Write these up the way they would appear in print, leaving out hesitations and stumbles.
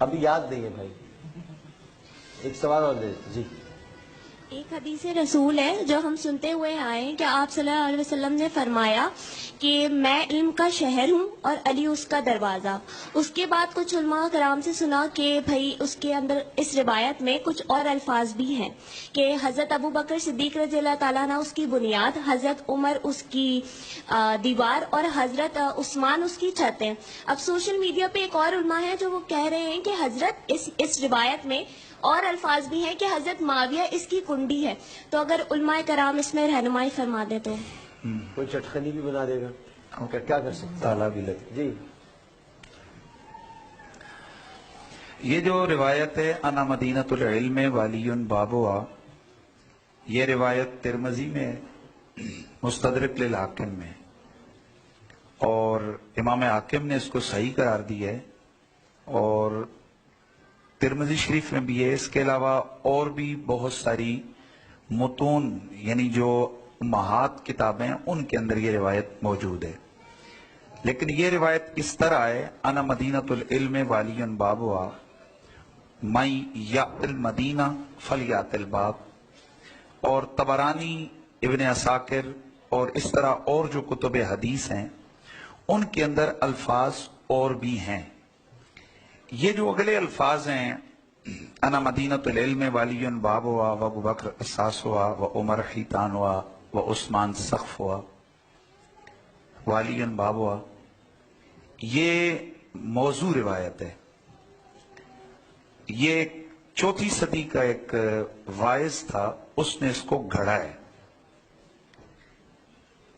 ابھی یاد نہیں ہے بھائی. ایک سوال اور دے جی. ایک حدیث رسول ہے جو ہم سنتے ہوئے آئے ہیں کہ آپ صلی اللہ علیہ وسلم نے فرمایا کہ میں علم کا شہر ہوں اور علی اس کا دروازہ. اس کے بعد کچھ علماء کرام سے سنا کہ بھائی اس کے اندر اس روایت میں کچھ اور الفاظ بھی ہیں کہ حضرت ابو بکر صدیق رضی اللہ تعالیٰ عنہ اس کی بنیاد، حضرت عمر اس کی دیوار اور حضرت عثمان اس کی چھت ہیں. اب سوشل میڈیا پہ ایک اور علماء ہے جو وہ کہہ رہے ہیں کہ حضرت اس روایت میں اور الفاظ بھی ہیں کہ حضرت معاویہ اس کی کنڈی ہے. تو اگر علماء کرام اس میں رہنمائی فرما دے تو کوئی چٹخنی بھی بنا دے گا، کیا کر سکتا ہے جی. یہ جو روایت ہے انا مدینۃ العلم والی بابوا، یہ روایت ترمذی میں مستدرک للحاکم میں، اور امام حاکم نے اس کو صحیح قرار دی ہے، اور ترمذی شریف میں بھی ہے. اس کے علاوہ اور بھی بہت ساری متون یعنی جو امہات کتابیں ان کے اندر یہ روایت موجود ہے. لیکن یہ روایت اس طرح ہے انا مدینۃ العلم والی بابوا من یأت المدینہ فلیأت الباب. اور طبرانی، ابن عساکر اور اس طرح اور جو کتب حدیث ہیں ان کے اندر الفاظ اور بھی ہیں. یہ جو اگلے الفاظ ہیں انا مدینۃ العلم والی باب ہوا و ابو بکر اساس ہوا و عمر حیطان ہوا و عثمان سقف ہوا والی باب ہوا، یہ موضوع روایت ہے. یہ 4 صدی کا ایک واعظ تھا، اس نے اس کو گھڑا ہے،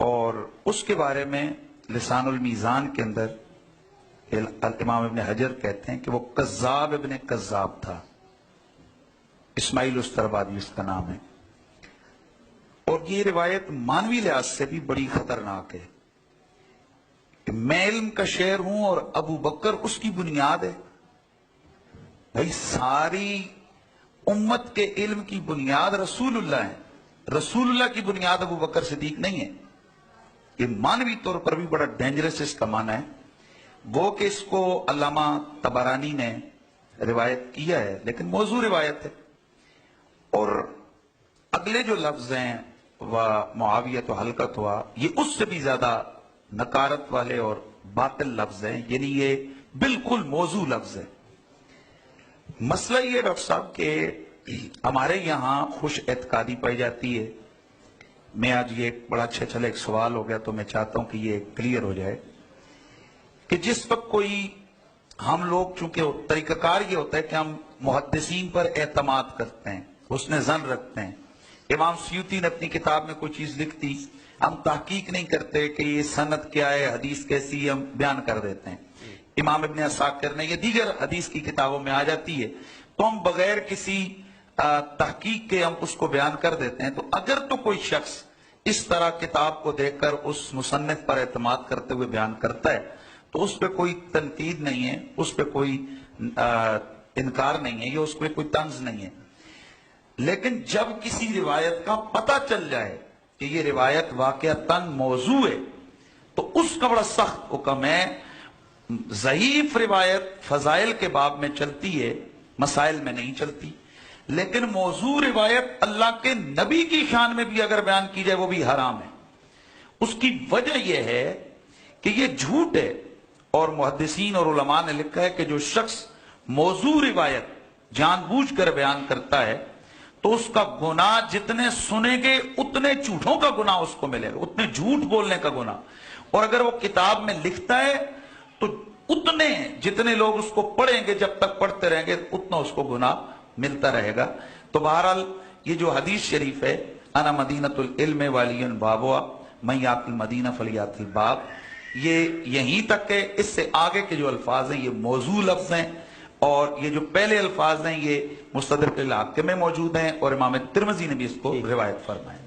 اور اس کے بارے میں لسان المیزان کے اندر امام ابن حجر کہتے ہیں کہ وہ کذاب ابن کذاب تھا. اسماعیل استرابادی اس کا نام ہے. اور یہ روایت مانوی لحاظ سے بھی بڑی خطرناک ہے کہ میں علم کا شہر ہوں اور ابو بکر اس کی بنیاد ہے. بھائی ساری امت کے علم کی بنیاد رسول اللہ ہے، رسول اللہ کی بنیاد ابو بکر صدیق نہیں ہے. یہ مانوی طور پر بھی بڑا ڈینجرس اس کا معنی ہے. وہ کہ اس کو علامہ طبرانی نے روایت کیا ہے لیکن موضوع روایت ہے. اور اگلے جو لفظ ہیں معاویۃ و حلقت ہوا، یہ اس سے بھی زیادہ نکارت والے اور باطل لفظ ہیں، یعنی یہ بالکل موضوع لفظ ہے. مسئلہ یہ ڈاکٹر صاحب کہ ہمارے یہاں خوش اعتقادی پائی جاتی ہے. میں آج یہ بڑا اچھا چلے ایک سوال ہو گیا تو میں چاہتا ہوں کہ یہ کلیئر ہو جائے کہ جس وقت کوئی ہم لوگ، چونکہ طریقہ کار یہ ہوتا ہے کہ ہم محدثین پر اعتماد کرتے ہیں، حسن ظن رکھتے ہیں. امام سیوطی نے اپنی کتاب میں کوئی چیز لکھتی، ہم تحقیق نہیں کرتے کہ یہ سند کیا ہے، حدیث کیسی ہے، ہم بیان کر دیتے ہیں. امام ابن عساکر نے، یہ دیگر حدیث کی کتابوں میں آ جاتی ہے، تو ہم بغیر کسی تحقیق کے ہم اس کو بیان کر دیتے ہیں. تو اگر تو کوئی شخص اس طرح کتاب کو دیکھ کر اس مصنف پر اعتماد کرتے ہوئے بیان کرتا ہے تو اس پہ کوئی تنقید نہیں ہے، اس پہ کوئی انکار نہیں ہے، یا اس پہ کوئی طنز نہیں ہے. لیکن جب کسی روایت کا پتہ چل جائے کہ یہ روایت واقعتاً موضوع ہے تو اس کا بڑا سخت حکم ہے. ضعیف روایت فضائل کے باب میں چلتی ہے، مسائل میں نہیں چلتی. لیکن موضوع روایت اللہ کے نبی کی شان میں بھی اگر بیان کی جائے وہ بھی حرام ہے. اس کی وجہ یہ ہے کہ یہ جھوٹ ہے، اور محدثین اور علماء نے لکھا ہے کہ جو شخص موضوع روایت جان بوجھ کر بیان کرتا ہے تو اس کا گناہ جتنے سنے گے اتنے جھوٹوں کا گناہ اس کو ملے گا، اتنے جھوٹ بولنے کا گناہ. اور اگر وہ کتاب میں لکھتا ہے تو اتنے جتنے لوگ اس کو پڑھیں گے، جب تک پڑھتے رہیں گے اتنا اس کو گناہ ملتا رہے گا. تو بہرحال یہ جو حدیث شریف ہے انا مدینۃ العلم والی بابوا من یأت المدینہ فلیأت الباب، یہ یہیں تک ہے. اس سے آگے کے جو الفاظ ہیں یہ موضوع لفظ ہیں، اور یہ جو پہلے الفاظ ہیں یہ مستدرک للحاکم میں موجود ہیں، اور امام ترمذی نے بھی اس کو روایت فرمایا.